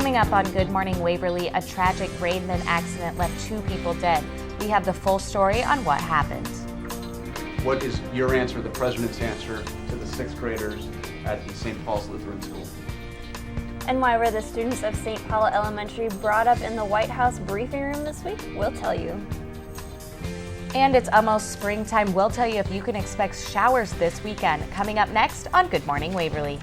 Coming up on Good Morning Waverly, a tragic grain bin accident left 2 people dead. We have the full story on what happened. What is your answer, the president's answer, to the 6th graders at the St. Paul's Lutheran School? And why were the students of St. Paul Elementary brought up in the White House briefing room this week? We'll tell you. And it's almost springtime. We'll tell you if you can expect showers this weekend. Coming up next on Good Morning Waverly.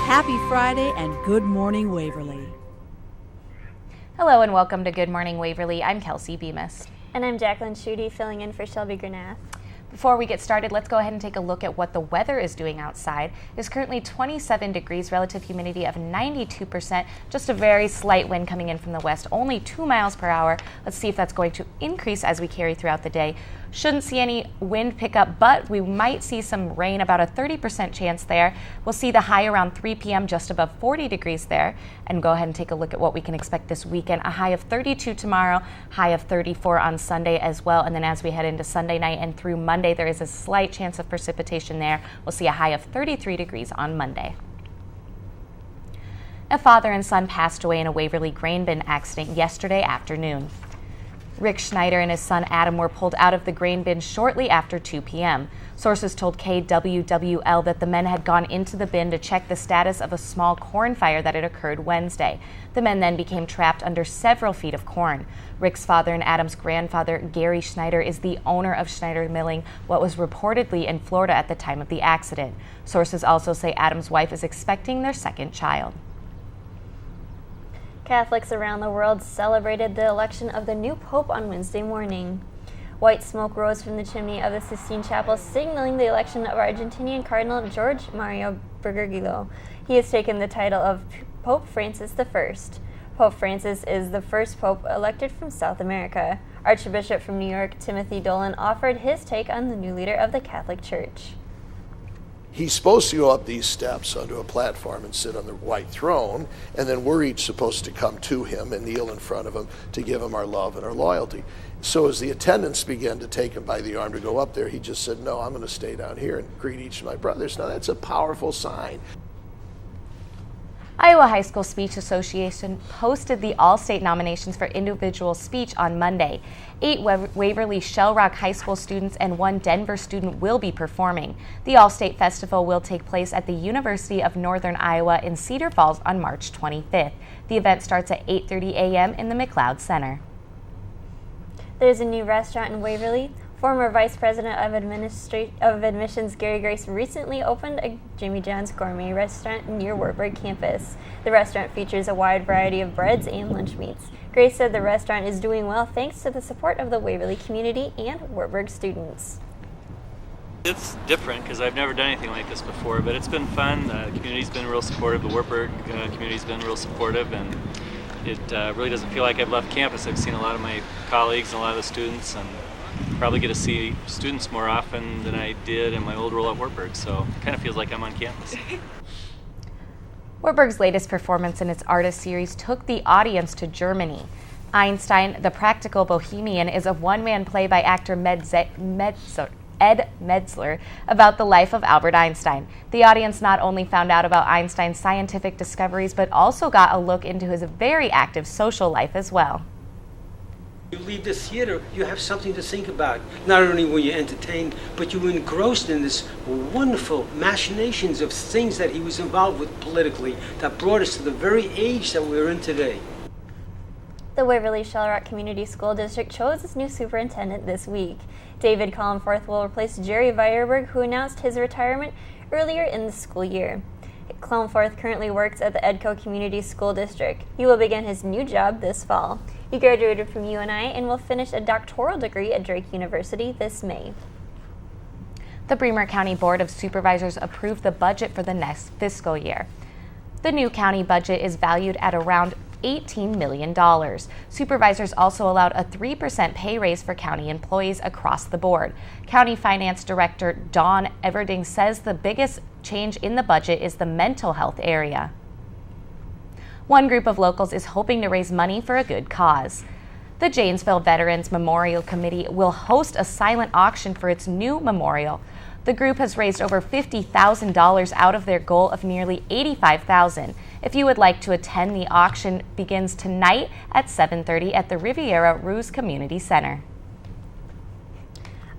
Happy Friday and Good Morning Waverly. Hello and welcome to Good Morning Waverly. I'm Kelsey Bemis. And I'm Jacqueline Schutte, filling in for Shelby Grenath. Before we get started, let's go ahead and take a look at what the weather is doing outside. It's currently 27 degrees, relative humidity of 92%, just a very slight wind coming in from the west, only 2 miles per hour. Let's see if that's going to increase as we carry throughout the day. Shouldn't see any wind pickup, but we might see some rain, about a 30% chance there. We'll see the high around 3 p.m., just above 40 degrees there. And go ahead and take a look at what we can expect this weekend. A high of 32 tomorrow, high of 34 on Sunday as well. And then as we head into Sunday night and through Monday, there is a slight chance of precipitation there. We'll see a high of 33 degrees on Monday. A father and son passed away in a Waverly grain bin accident yesterday afternoon. Rick Schneider and his son Adam were pulled out of the grain bin shortly after 2 p.m. Sources told KWWL that the men had gone into the bin to check the status of a small corn fire that had occurred Wednesday. The men then became trapped under several feet of corn. Rick's father and Adam's grandfather, Gary Schneider, is the owner of Schneider Milling, what was reportedly in Florida at the time of the accident. Sources also say Adam's wife is expecting their second child. Catholics around the world celebrated the election of the new pope on Wednesday morning. White smoke rose from the chimney of the Sistine Chapel, signaling the election of Argentinian Cardinal Jorge Mario Bergoglio. He has taken the title of Pope Francis I. Pope Francis is the first pope elected from South America. Archbishop from New York, Timothy Dolan, offered his take on the new leader of the Catholic Church. He's supposed to go up these steps onto a platform and sit on the white throne, and then we're each supposed to come to him and kneel in front of him to give him our love and our loyalty. So as the attendants began to take him by the arm to go up there, he just said, "No, I'm going to stay down here and greet each of my brothers." Now that's a powerful sign. Iowa High School Speech Association posted the All-State nominations for individual speech on Monday. 8 Waverly Shell Rock High School students and 1 Denver student will be performing. The All-State Festival will take place at the University of Northern Iowa in Cedar Falls on March 25th. The event starts at 8:30 a.m. in the McLeod Center. There's a new restaurant in Waverly. Former Vice President of Admissions Gary Grace recently opened a Jimmy John's Gourmet restaurant near Wartburg campus. The restaurant features a wide variety of breads and lunch meats. Grace said the restaurant is doing well thanks to the support of the Waverly community and Wartburg students. It's different because I've never done anything like this before, but it's been fun. The community's been real supportive. The Wartburg community's been real supportive, and it really doesn't feel like I've left campus. I've seen a lot of my colleagues and a lot of the students, and probably get to see students more often than I did in my old role at Wartburg, so it kind of feels like I'm on campus. Wartburg's latest performance in its artist series took the audience to Germany. Einstein, the Practical Bohemian, is a one-man play by actor Ed Metzler about the life of Albert Einstein. The audience not only found out about Einstein's scientific discoveries, but also got a look into his very active social life as well. You leave the theater, you have something to think about. Not only were you entertained, but you were engrossed in this wonderful machinations of things that he was involved with politically that brought us to the very age that we're in today. The Waverly Shell Rock Community School District chose its new superintendent this week. David Collenforth will replace Jerry Weierberg, who announced his retirement earlier in the school year. Collenforth currently works at the Edco Community School District. He will begin his new job this fall. He graduated from UNI and will finish a doctoral degree at Drake University this May. The Bremer County Board of Supervisors approved the budget for the next fiscal year. The new county budget is valued at around $18 million. Supervisors also allowed a 3% pay raise for county employees across the board. County Finance Director Dawn Everding says the biggest change in the budget is the mental health area. One group of locals is hoping to raise money for a good cause. The Janesville Veterans Memorial Committee will host a silent auction for its new memorial. The group has raised over $50,000 out of their goal of nearly $85,000. If you would like to attend, the auction begins tonight at 7:30 at the Riviera Ruse Community Center.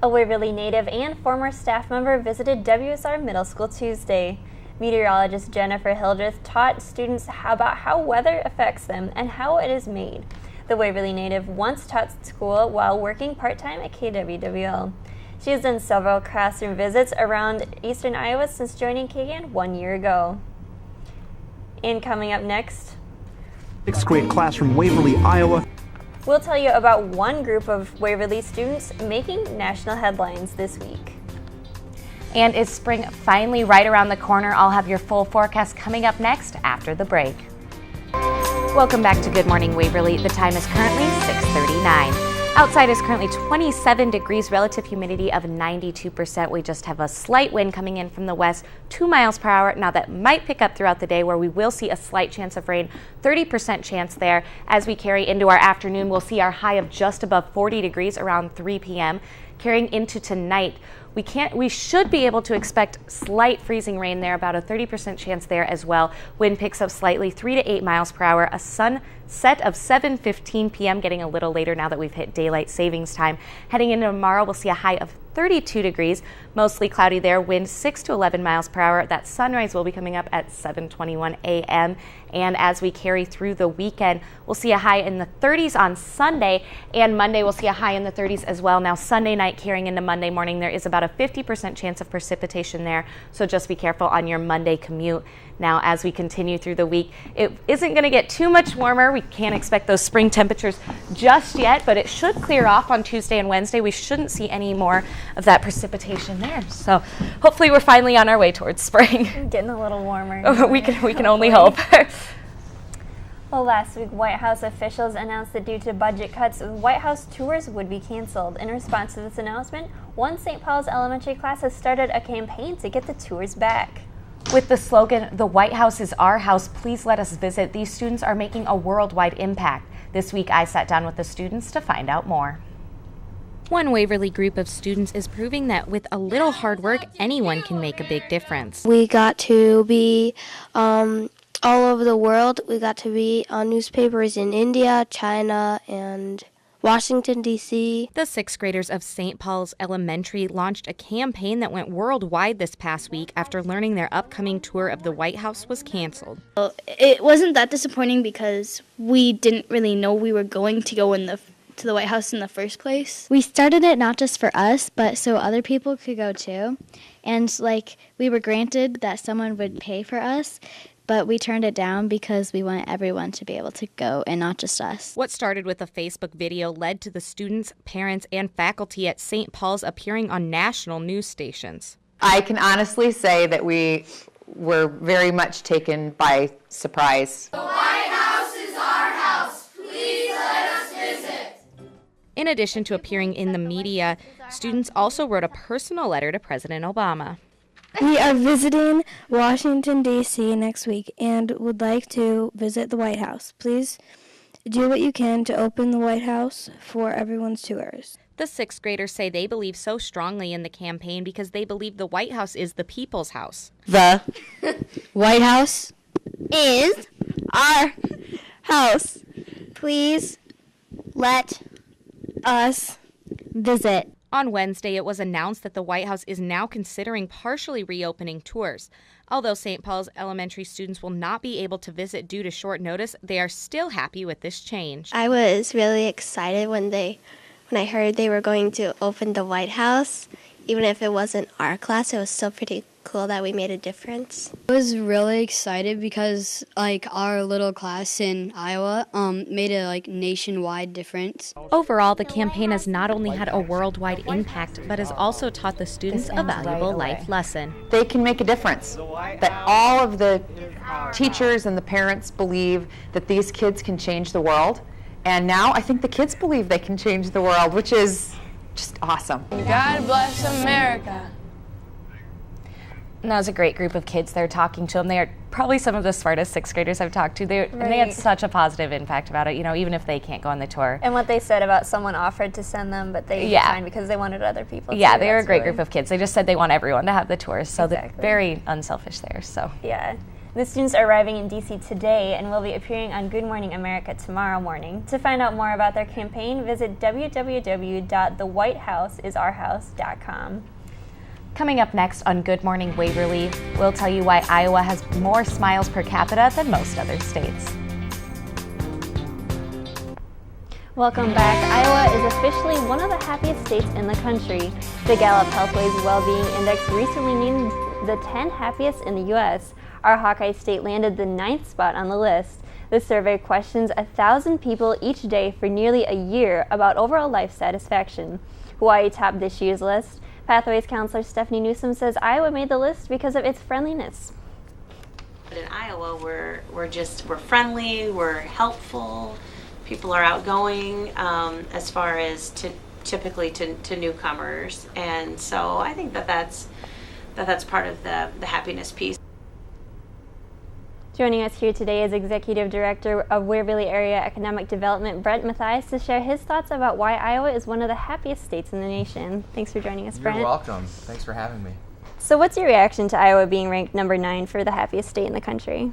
A Waverly native and former staff member visited WSR Middle School Tuesday. Meteorologist Jennifer Hildreth taught students about how weather affects them and how it is made. The Waverly native once taught school while working part-time at KWWL. She has done several classroom visits around eastern Iowa since joining KGAN 1 year ago. And coming up next, 6th grade class from Waverly, Iowa. We'll tell you about one group of Waverly students making national headlines this week. And is spring finally right around the corner? I'll have your full forecast coming up next after the break. Welcome back to Good Morning Waverly. The time is currently 6:39. Outside is currently 27 degrees, relative humidity of 92%. We just have a slight wind coming in from the west, 2 miles per hour. Now that might pick up throughout the day where we will see a slight chance of rain, 30% chance there. As we carry into our afternoon, we'll see our high of just above 40 degrees around 3 p.m. Carrying into tonight, we should be able to expect slight freezing rain there, about a 30% chance there as well. Wind picks up slightly, 3 to 8 miles per hour. A sunset of 7:15 p.m., getting a little later now that we've hit daylight savings time. Heading into tomorrow, we'll see a high of 32 degrees, mostly cloudy there, wind 6 to 11 miles per hour. That sunrise will be coming up at 7:21 a.m. And as we carry through the weekend, we'll see a high in the 30s on Sunday, and Monday we'll see a high in the 30s as well. Now Sunday night carrying into Monday morning, there is about a 50% chance of precipitation there, so just be careful on your Monday commute. Now as we continue through the week, it isn't going to get too much warmer. We can't expect those spring temperatures just yet, but it should clear off on Tuesday and Wednesday. We shouldn't see any more of that precipitation there. So hopefully we're finally on our way towards spring. Getting a little warmer. we can only hope. Well, last week, White House officials announced that due to budget cuts, White House tours would be canceled. In response to this announcement, one St. Paul's elementary class has started a campaign to get the tours back. With the slogan, "The White House is our house, please let us visit," these students are making a worldwide impact. This week, I sat down with the students to find out more. One Waverly group of students is proving that with a little hard work, anyone can make a big difference. We got to be all over the world. We got to be on newspapers in India, China, and Washington, D.C. The 6th graders of St. Paul's Elementary launched a campaign that went worldwide this past week after learning their upcoming tour of the White House was canceled. It wasn't that disappointing because we didn't really know we were going to go to the White House in the first place. We started it not just for us, but so other people could go too. And we were granted that someone would pay for us, but we turned it down because we want everyone to be able to go and not just us. What started with a Facebook video led to the students, parents, and faculty at St. Paul's appearing on national news stations. I can honestly say that we were very much taken by surprise. The White House is our house. Please let us visit. In addition to appearing in the media, students also wrote a personal letter to President Obama. We are visiting Washington, D.C. next week and would like to visit the White House. Please do what you can to open the White House for everyone's tours. The 6th graders say they believe so strongly in the campaign because they believe the White House is the people's house. The White House is our house. Please let us visit. On Wednesday, it was announced that the White House is now considering partially reopening tours. Although St. Paul's elementary students will not be able to visit due to short notice, they are still happy with this change. I was really excited when I heard they were going to open the White House. Even if it wasn't our class, it was still pretty cool that we made a difference. I was really excited because our little class in Iowa made a nationwide difference. Overall, the campaign has not only had a worldwide impact, but has also taught the students a valuable life lesson. They can make a difference. That all of the teachers and the parents believe that these kids can change the world. And now I think the kids believe they can change the world, which is just awesome. God bless America. And that was a great group of kids. They're talking to them. They are probably some of the smartest sixth graders I've talked to. And they had such a positive impact about it, even if they can't go on the tour. And what they said about someone offered to send them, but they declined because they wanted other people Yeah, too. they were a great group of kids. They just said they want everyone to have the tours, so they're very unselfish there. So yeah. The students are arriving in D.C. today and will be appearing on Good Morning America tomorrow morning. To find out more about their campaign, visit www.thewhitehouseisOurhouse.com. Coming up next on Good Morning Waverly, we'll tell you why Iowa has more smiles per capita than most other states. Welcome back. Iowa is officially one of the happiest states in the country. The Gallup Healthways Wellbeing Index recently named the 10 happiest in the U.S. Our Hawkeye state landed the 9th spot on the list. The survey questions 1,000 people each day for nearly a year about overall life satisfaction. Hawaii topped this year's list. Pathways counselor Stephanie Newsom says Iowa made the list because of its friendliness. In Iowa, we're friendly, we're helpful, people are outgoing as far as typically to newcomers, and so I think that's part of the happiness piece. Joining us here today is Executive Director of Waverly Area Economic Development, Brent Mathias, to share his thoughts about why Iowa is one of the happiest states in the nation. Thanks for joining us, Brent. You're welcome. Thanks for having me. So what's your reaction to Iowa being ranked number 9 for the happiest state in the country?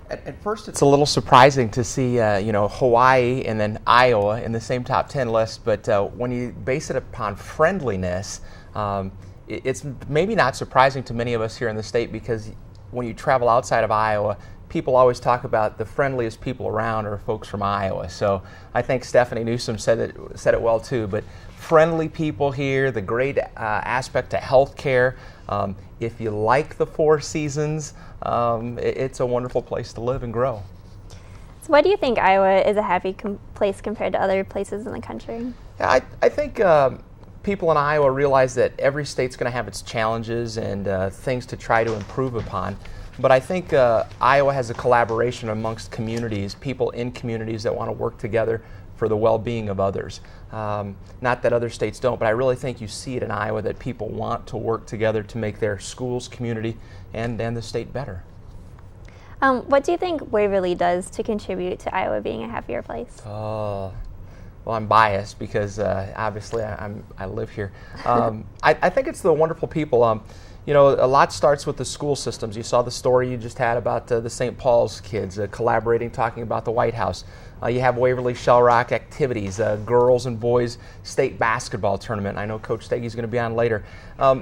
At first, it's a little surprising to see, Hawaii and then Iowa in the same top 10 list, but when you base it upon friendliness, it's maybe not surprising to many of us here in the state, because when you travel outside of Iowa, people always talk about the friendliest people around are folks from Iowa. So I think Stephanie Newsom said it well too. But friendly people here, the great aspect to healthcare. If you like the Four Seasons, it's a wonderful place to live and grow. So why do you think Iowa is a happy place compared to other places in the country? I think people in Iowa realize that every state's going to have its challenges and things to try to improve upon. But I think Iowa has a collaboration amongst communities, people in communities that want to work together for the well-being of others. Not that other states don't, but I really think you see it in Iowa that people want to work together to make their schools, community, and the state better. What do you think Waverly does to contribute to Iowa being a happier place? Well, I'm biased because obviously I live here. I think it's the wonderful people. A lot starts with the school systems. You saw the story you just had about the St. Paul's kids collaborating, talking about the White House. You have Waverly Shell Rock activities, girls and boys state basketball tournament. I know Coach Steggy's going to be on later.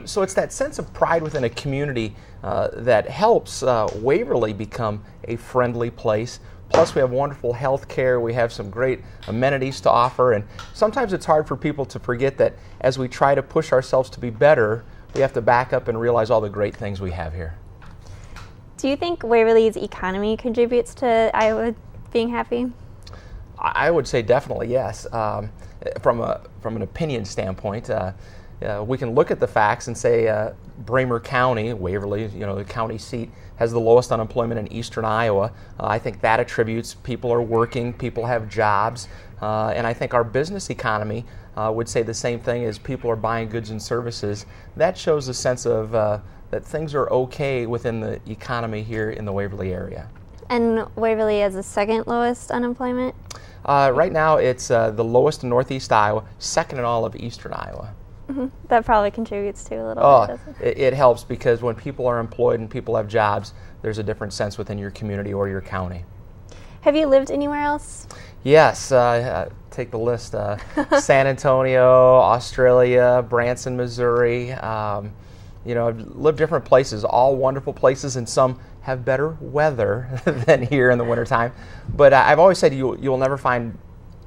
So it's that sense of pride within a community that helps Waverly become a friendly place. Plus, we have wonderful health care. We have some great amenities to offer. And sometimes it's hard for people to forget that as we try to push ourselves to be better, we have to back up and realize all the great things we have here. Do you think Waverly's economy contributes to Iowa being happy? I would say definitely yes. From an opinion standpoint, we can look at the facts and say Bramer County, Waverly, the county seat, has the lowest unemployment in eastern Iowa. I think that attributes people are working, people have jobs, and I think our business economy would say the same thing, as people are buying goods and services. That shows a sense of that things are okay within the economy here in the Waverly area. And Waverly has the second lowest unemployment? Right now it's the lowest in northeast Iowa, second in all of eastern Iowa. Mm-hmm. That probably contributes to a little bit, doesn't it? It helps, because when people are employed and people have jobs, there's a different sense within your community or your county. Have you lived anywhere else? Yes, take the list. San Antonio, Australia, Branson, Missouri. I've lived different places, all wonderful places, and some have better weather than here in the wintertime. But I've always said you'll never find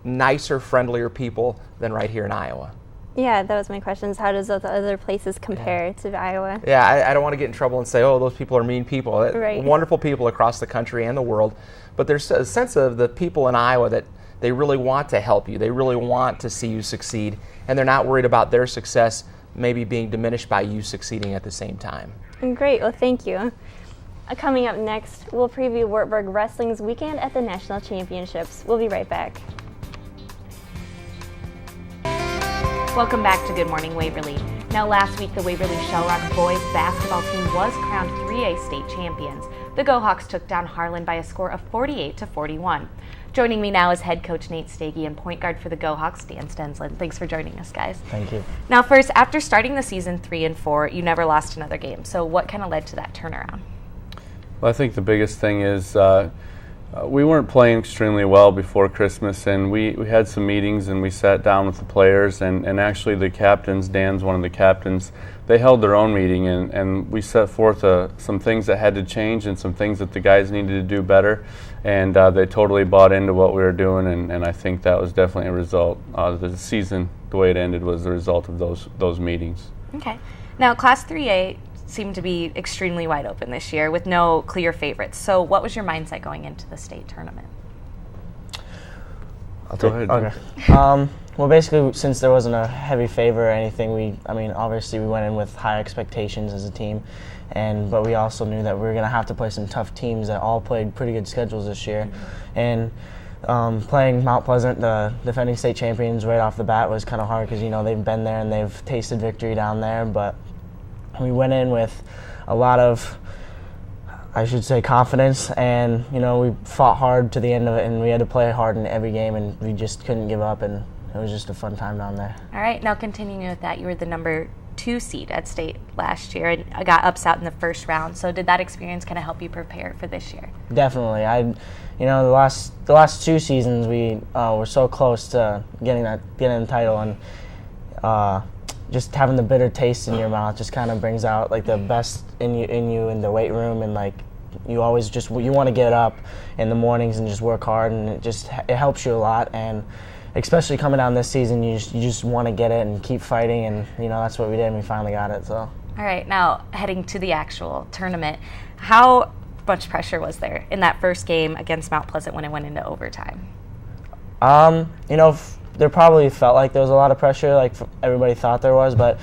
nicer, friendlier people than right here in Iowa. Yeah, that was my question. How does those other places compare to Iowa? Yeah, I don't want to get in trouble and say, oh, those people are mean people. Right. Wonderful people across the country and the world. But there's a sense of the people in Iowa that they really want to help you. They really want to see you succeed. And they're not worried about their success maybe being diminished by you succeeding at the same time. Great. Well, thank you. Coming up next, we'll preview Wartburg Wrestling's weekend at the National Championships. We'll be right back. Welcome back to Good Morning Waverly. Now last week, the Waverly Shellrock boys basketball team was crowned 3A state champions. The GoHawks took down Harlan by a score of 48-41. Joining me now is head coach Nate Stagey and point guard for the GoHawks, Dan Stensland. Thanks for joining us, guys. Thank you. Now first, after starting the season 3-4, you never lost another game. So what kind of led to that turnaround? Well, I think the biggest thing is we weren't playing extremely well before Christmas, and we had some meetings and we sat down with the players, and actually the captains, Dan's one of the captains, they held their own meeting, and we set forth some things that had to change and some things that the guys needed to do better, and they totally bought into what we were doing, and I think that was definitely a result. The season, the way it ended, was the result of those meetings. Okay. Now Class 3A seemed to be extremely wide open this year with no clear favorites. So what was your mindset going into the state tournament? Go ahead. Okay. Well, basically, since there wasn't a heavy favor or anything, obviously we went in with high expectations as a team, but we also knew that we were going to have to play some tough teams that all played pretty good schedules this year. And playing Mount Pleasant, the defending state champions, right off the bat was kind of hard because, they've been there and they've tasted victory down there, but we went in with a lot of, I should say, confidence, and we fought hard to the end of it, and we had to play hard in every game, and we just couldn't give up, and it was just a fun time down there. All right, now continuing with that, you were the number 2 seed at state last year and got upset in the first round. So did that experience kind of help you prepare for this year? Definitely. The last 2 seasons we were so close to getting the title, and just having the bitter taste in your mouth just kind of brings out like the best in you in the weight room, and like you always you want to get up in the mornings and just work hard, and it helps you a lot. And especially coming down this season, you just want to get it and keep fighting, and that's what we did, and we finally got it. So all right, now heading to the actual tournament, how much pressure was there in that first game against Mount Pleasant when it went into overtime? There probably felt like there was a lot of pressure, like everybody thought there was, but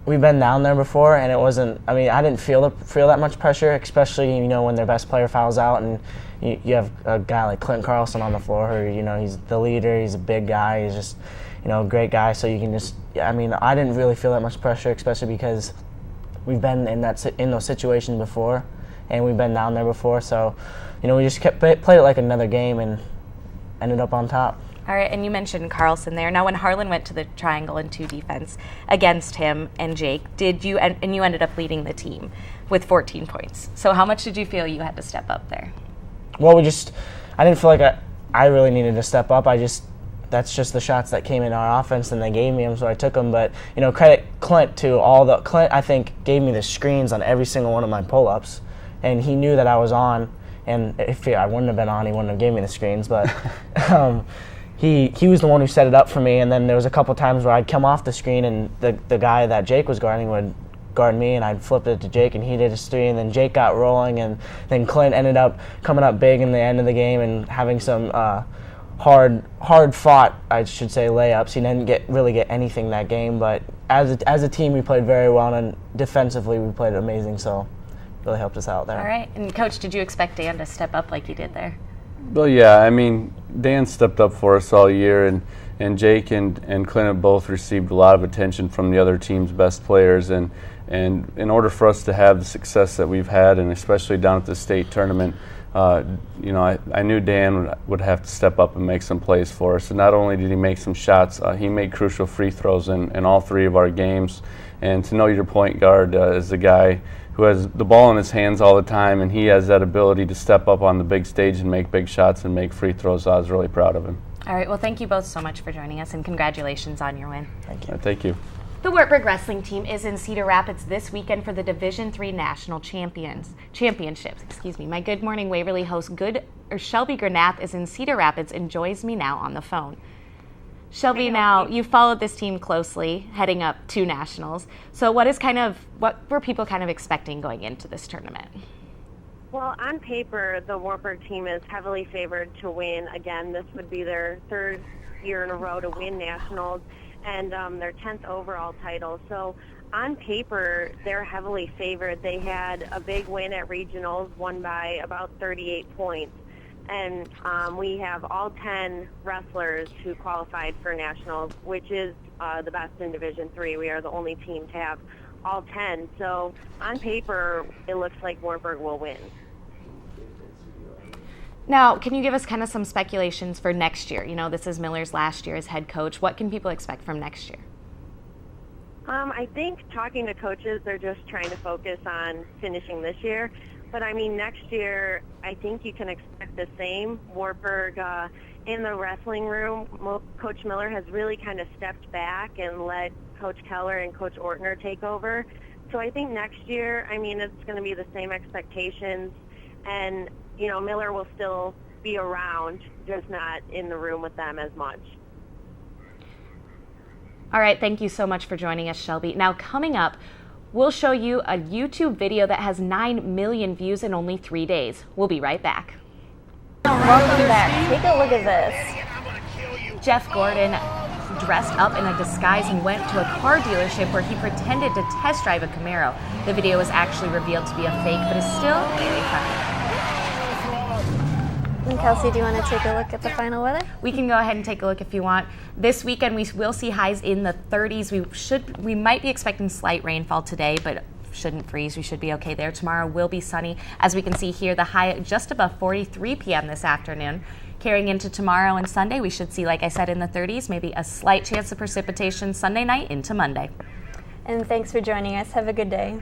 we've been down there before, and it wasn't. I didn't feel that much pressure, especially when their best player fouls out, and you have a guy like Clint Carlson on the floor, who he's the leader, he's a big guy, he's just a great guy. So you can just, I didn't really feel that much pressure, especially because we've been in those situations before, and we've been down there before. So we just played it like another game and ended up on top. All right, and you mentioned Carlson there. Now, when Harlan went to the triangle and 2 defense against him and Jake, you ended up leading the team with 14 points. So how much did you feel you had to step up there? Well, I didn't feel like I really needed to step up. That's just the shots that came in our offense, and they gave me them, so I took them. But credit Clint too. Clint, I think, gave me the screens on every single one of my pull-ups, and he knew that I was on. And if I wouldn't have been on, he wouldn't have gave me the screens. But He was the one who set it up for me, and then there was a couple times where I'd come off the screen, and the guy that Jake was guarding would guard me, and I'd flip it to Jake, and he did his 3, and then Jake got rolling, and then Clint ended up coming up big in the end of the game and having some hard fought, I should say, layups. He didn't really get anything that game, but as a team we played very well, and defensively we played amazing, so it really helped us out there. All right, and Coach, did you expect Dan to step up like he did there? Well, yeah, Dan stepped up for us all year, and Jake and Clint have both received a lot of attention from the other team's best players, and in order for us to have the success that we've had, and especially down at the state tournament, I knew Dan would have to step up and make some plays for us. And not only did he make some shots, he made crucial free throws in all 3 of our games. And to know your point guard is a guy who has the ball in his hands all the time, and he has that ability to step up on the big stage and make big shots and make free throws. I was really proud of him. All right, well, thank you both so much for joining us, and congratulations on your win. Thank you. Thank you. The Wartburg wrestling team is in Cedar Rapids this weekend for the Division III National Championships. My Good Morning Waverly host Shelby Granath is in Cedar Rapids and joins me now on the phone. Shelby, now you've followed this team closely, heading up 2 nationals. So what were people kind of expecting going into this tournament? Well, on paper, the Wartburg team is heavily favored to win. Again, this would be their 3rd year in a row to win nationals and their 10th overall title. So on paper, they're heavily favored. They had a big win at regionals, won by about 38 points. And we have all 10 wrestlers who qualified for nationals, which is the best in Division III. We are the only team to have all 10. So on paper, it looks like Wartburg will win. Now, can you give us kind of some speculations for next year? You know, this is Miller's last year as head coach. What can people expect from next year? I think talking to coaches, they're just trying to focus on finishing this year. But I mean, next year, I think you can expect the same. Wartburg, in the wrestling room, Coach Miller has really kind of stepped back and let Coach Keller and Coach Ortner take over. So I think next year, I mean, it's going to be the same expectations. And, you know, Miller will still be around, just not in the room with them as much. All right, thank you so much for joining us, Shelby. Now, coming up, we'll show you a YouTube video that has 9 million views in only 3 days. We'll be right back. Welcome back. Take a look at this. Jeff Gordon dressed up in a disguise and went to a car dealership where he pretended to test drive a Camaro. The video was actually revealed to be a fake, but is still very funny. And Kelsey, do you want to take a look at the final weather? We can go ahead and take a look if you want. This weekend we will see highs in the 30s. We might be expecting slight rainfall today, but shouldn't freeze. We should be okay there. Tomorrow will be sunny. As we can see here, the high just above 43 p.m. this afternoon. Carrying into tomorrow and Sunday, we should see, like I said, in the 30s, maybe a slight chance of precipitation Sunday night into Monday. And thanks for joining us. Have a good day.